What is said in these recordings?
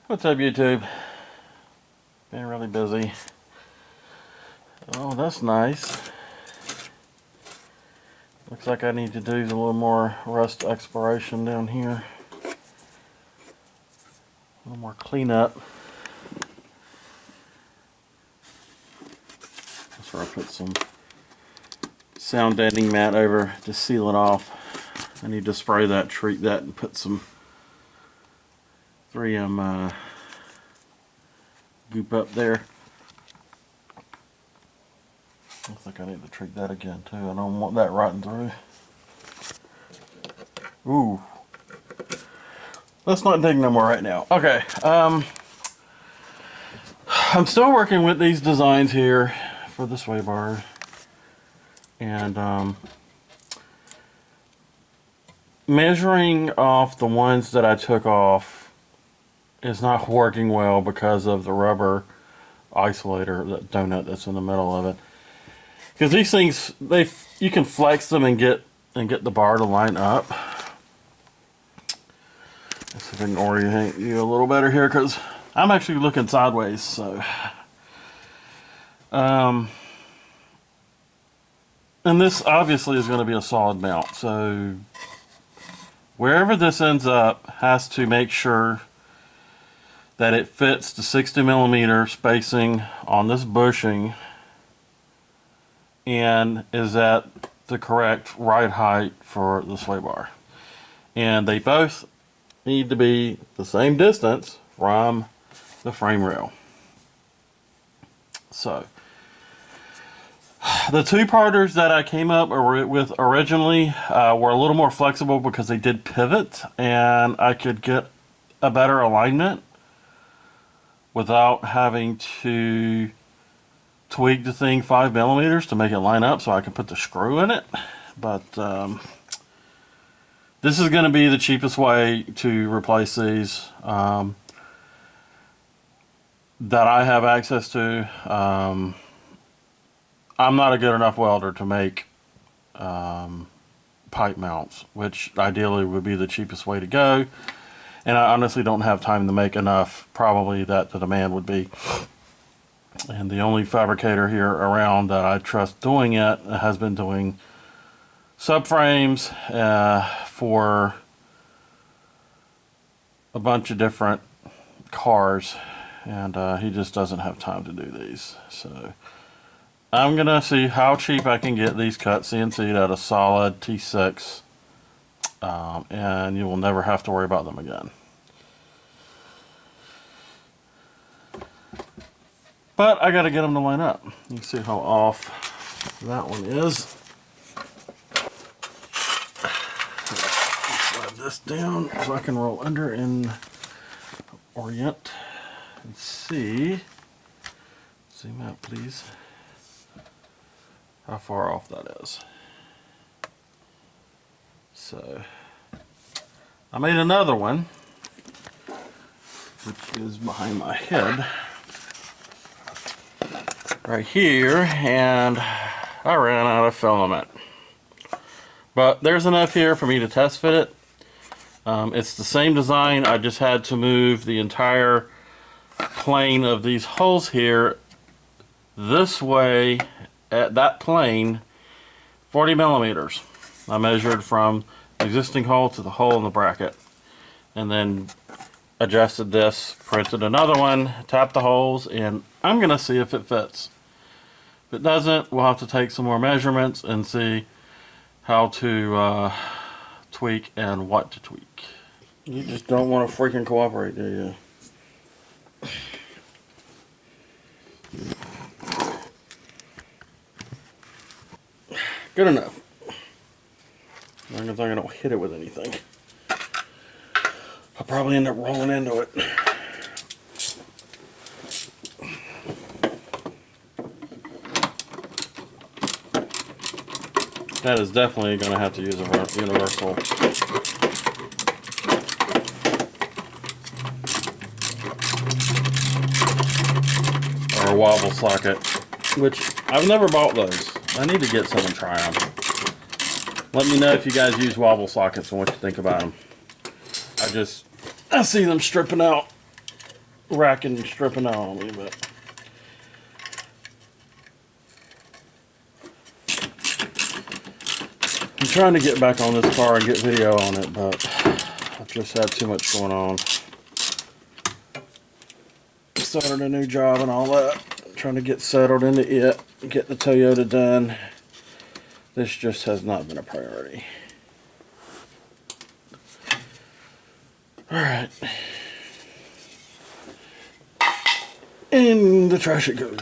What's up, YouTube? Been really busy. Oh, that's nice. Looks like I need to do a little more rust exploration down here. A little more cleanup. That's where I put some sound deadening mat over to seal it off. I need to spray that, treat that, and put some 3M goop up there. Looks like I need to treat that again too. I don't want that rotting through. Ooh. Let's not dig no more right now. Okay. I'm still working with these designs here for the sway bar. And measuring off the ones that I took off is not working well because of the rubber isolator, that donut that's in the middle of it. Because these things, you can flex them and get the bar to line up. Let's see if I can orient you a little better here, because I'm actually looking sideways. So, and this obviously is going to be a solid mount. So wherever this ends up has to make sure that it fits the 60mm spacing on this bushing and is at the correct right height for the sway bar. And they both need to be the same distance from the frame rail. So the two-parters that I came up with originally were a little more flexible because they did pivot, and I could get a better alignment without having to tweak the thing 5mm to make it line up so I can put the screw in it. But this is going to be the cheapest way to replace these that I have access to. I'm not a good enough welder to make pipe mounts, which ideally would be the cheapest way to go. And I honestly don't have time to make enough, probably, that the demand would be. And the only fabricator here around that I trust doing it has been doing subframes for a bunch of different cars. And he just doesn't have time to do these. So I'm going to see how cheap I can get these cut CNC'd at a solid T6. And you will never have to worry about them again. But I got to get them to line up. You can see how off that one is. Slide this down so I can roll under and orient and see. Zoom out, please. How far off that is. So I made another one, which is behind my head right here, and I ran out of filament. But there's enough here for me to test fit it. It's the same design. I just had to move the entire plane of these holes here this way at that plane 40mm. I measured from the existing hole to the hole in the bracket, and then adjusted this, printed another one, tapped the holes, and I'm gonna see if it fits. If it doesn't, we'll have to take some more measurements and see how to tweak and what to tweak. You just don't want to freaking cooperate, do you? Good enough. As long as I don't hit it with anything. I'll probably end up rolling into it. That is definitely going to have to use a universal. Or a wobble socket, which I've never bought those. I need to get some and try them. Let me know if you guys use wobble sockets and what you think about them. I see them stripping out racking and stripping out on me, but I'm trying to get back on this car and get video on it, but I've just had too much going on. Started a new job and all that. Trying to get settled into it, get the Toyota done. This just has not been a priority. Alright. In the trash it goes.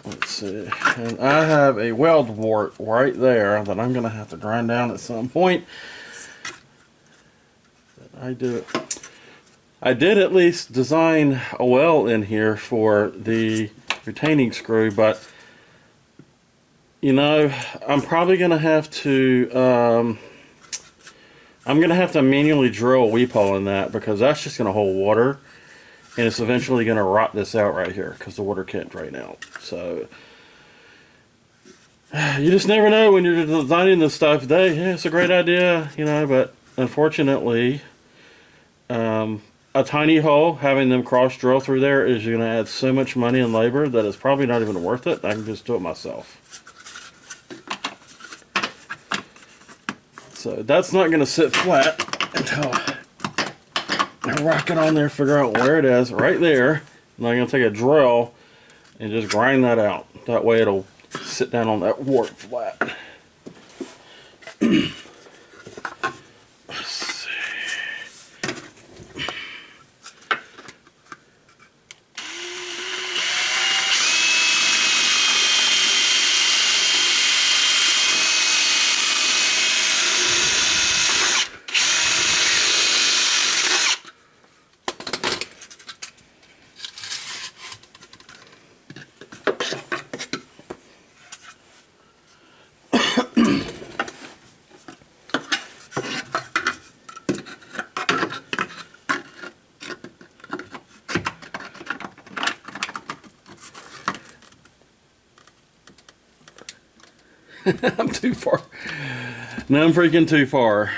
Let's see. And I have a weld wart right there that I'm going to have to grind down at some point. I did at least design a well in here for the retaining screw, but you know, I'm probably going to have to I'm going to have to manually drill a weep hole in that, because that's just going to hold water, and it's eventually going to rot this out right here because the water can't drain out. So you just never know when you're designing this stuff. Yeah, it's a great idea, you know, but unfortunately, a tiny hole, having them cross drill through there is going to add so much money and labor that it's probably not even worth it. I can just do it myself. So that's not going to sit flat until I rock it on there, figure out where it is, right there. And I'm going to take a drill and just grind that out. That way it'll sit down on that wart flat. I'm too far. No, I'm freaking too far.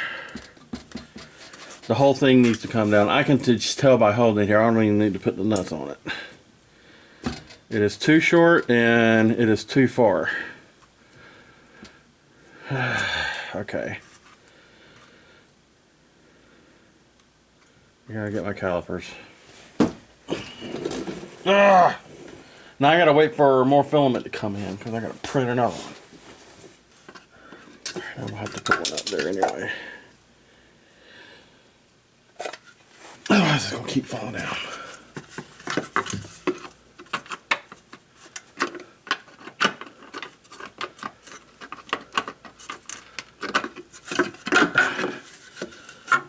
The whole thing needs to come down. I can just tell by holding it here. I don't even need to put the nuts on it. It is too short and it is too far. Okay. I gotta get my calipers. Ah! Now I gotta wait for more filament to come in because I gotta print another one. I'm gonna have to put one up there anyway. Otherwise it's gonna keep falling down.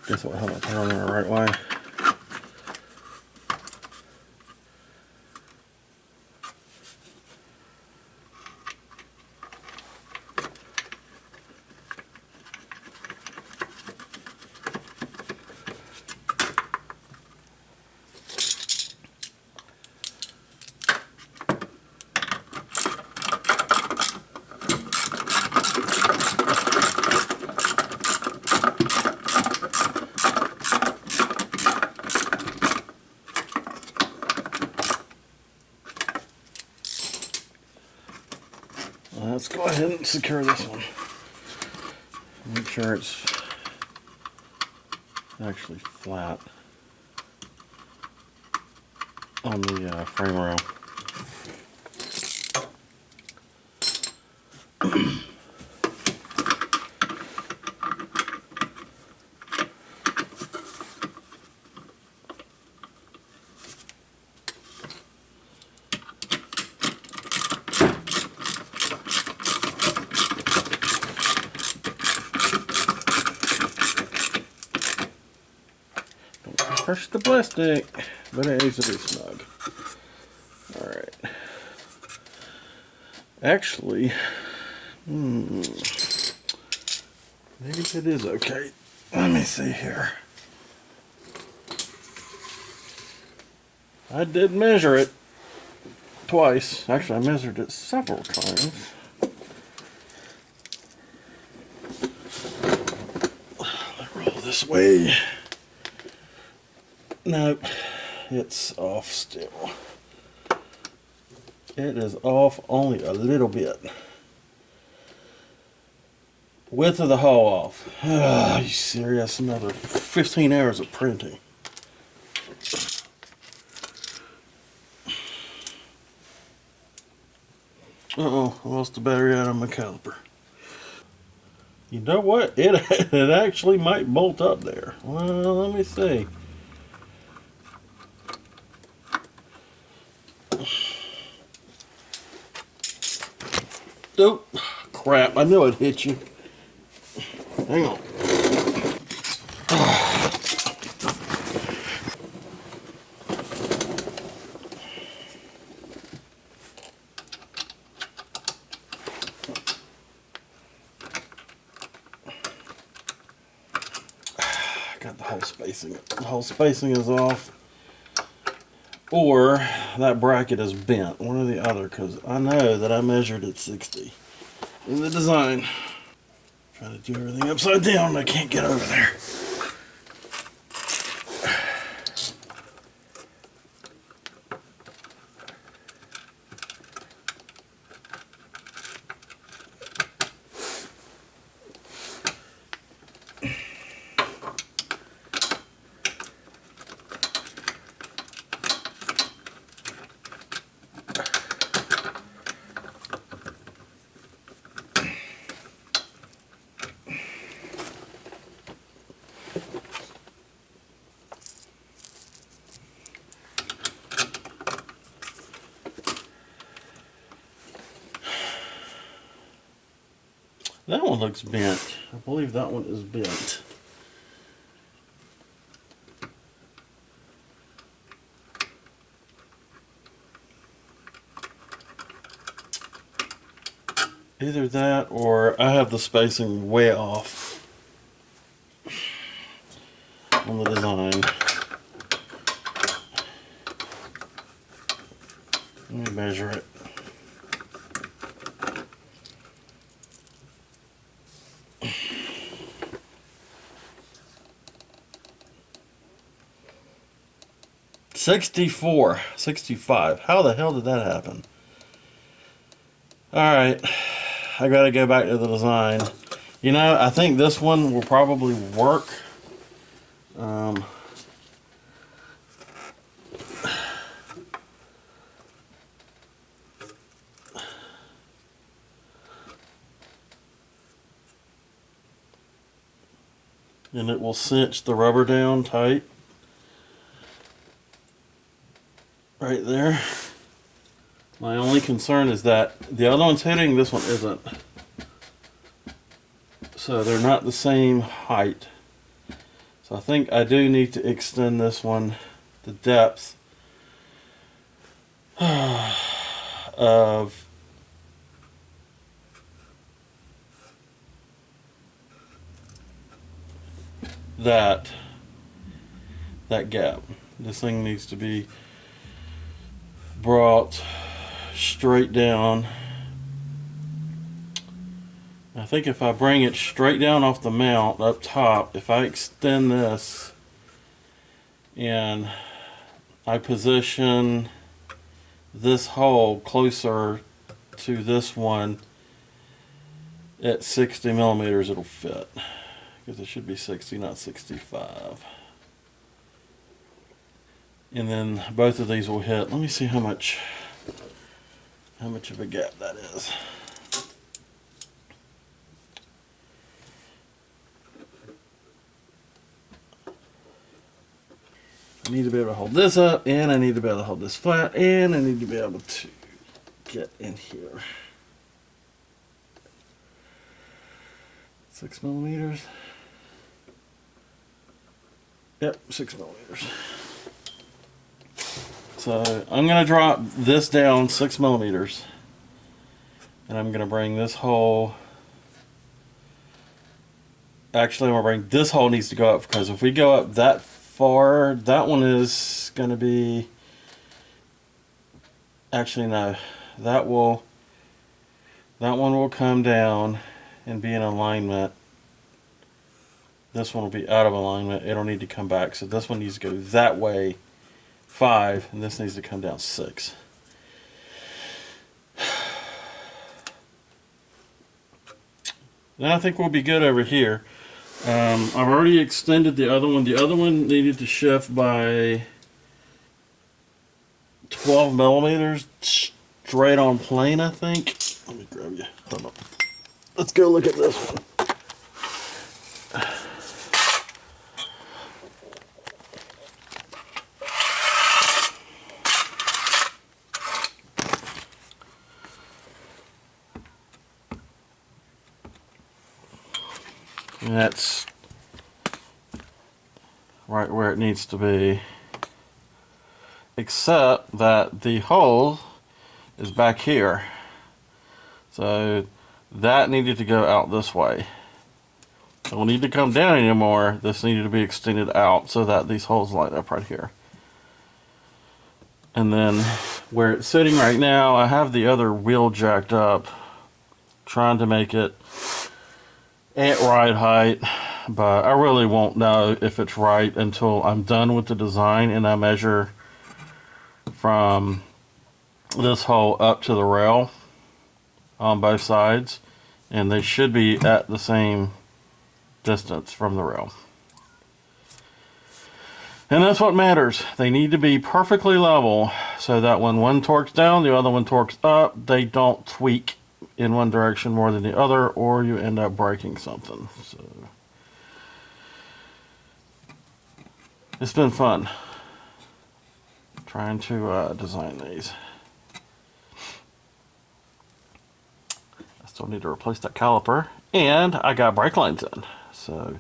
Guess what? How about put it on there the right way? Let's go ahead and secure this one. Make sure it's actually flat on the frame rail. Crush the plastic, but it needs to be snug. Alright. Actually, maybe it is okay. Let me see here. I did measure it twice. Actually, I measured it several times. this way. Nope, it's off still. It is off only a little bit. Width of the hull off. Are you serious? Another 15 hours of printing. Uh-oh, I lost the battery out of my caliper. You know what? It actually might bolt up there. Well, let me see. Oh, crap. I knew it hit you. Hang on. Got the whole spacing. The whole spacing is off. Or that bracket is bent. One or the other, because I know that I measured at 60 in the design. Trying to do everything upside down and I can't get over there. That one looks bent. I believe that one is bent. Either that or I have the spacing way off on the design. Let me measure it. $64, $65. How the hell did that happen? Alright, I gotta go back to the design. You know, I think this one will probably work. And it will cinch the rubber down tight. Right there. My only concern is that the other one's hitting, this one isn't. So they're not the same height. So I think I do need to extend this one, the depth of that gap. This thing needs to be brought straight down. I think if I bring it straight down off the mount up top, if I extend this and I position this hole closer to this one at 60 millimeters, it'll fit. Because it should be 60, not 65. And then both of these will hit. Let me see how much of a gap that is. I need to be able to hold this up, and I need to be able to hold this flat, and I need to be able to get in here. 6 millimeters. Yep, 6 millimeters. So I'm going to drop this down 6 millimeters, and I'm going to bring this hole. Actually, I'm going to bring this hole needs to go up, because if we go up that far, that one is going to be. Actually, no, that one will come down and be in alignment this one will be out of alignment. It'll need to come back. So this one needs to go that way 5, and this needs to come down 6. Then I think we'll be good over here. I've already extended the other one. The other one needed to shift by 12 millimeters straight on plane, I think. Let me grab you. Hold on. Let's go look at this one. And that's right where it needs to be, except that the hole is back here, so that needed to go out this way. It don't need to come down anymore. This needed to be extended out so that these holes line up right here. And then where it's sitting right now, I have the other wheel jacked up, trying to make it at ride height, but I really won't know if it's right until I'm done with the design and I measure from this hole up to the rail on both sides, and they should be at the same distance from the rail. And that's what matters. They need to be perfectly level so that when one torques down, the other one torques up, they don't tweak in one direction more than the other, or you end up breaking something. So it's been fun trying to design these. I still need to replace that caliper, and I got brake lines in. So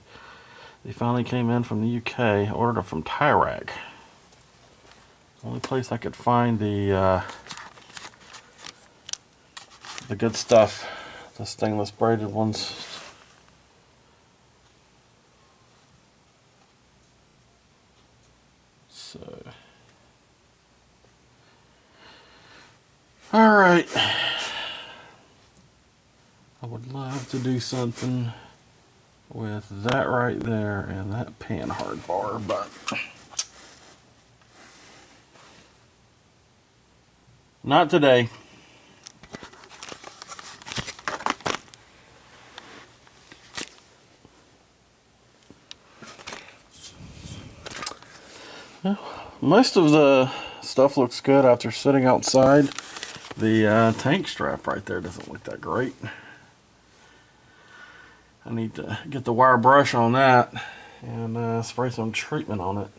they finally came in from the UK. I ordered them from Tyrac. Only place I could find the good stuff, the stainless braided ones. So, all right. I would love to do something with that right there and that pan hard bar, but not today. Most of the stuff looks good after sitting outside. The tank strap right there doesn't look that great. I need to get the wire brush on that and spray some treatment on it.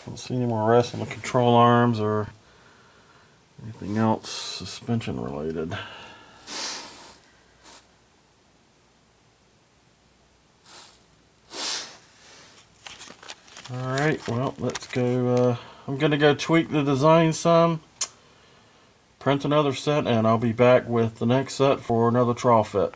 Don't see any more rust on the control arms or anything else suspension related. Alright, well, let's go. I'm going to go tweak the design some, print another set, and I'll be back with the next set for another trial fit.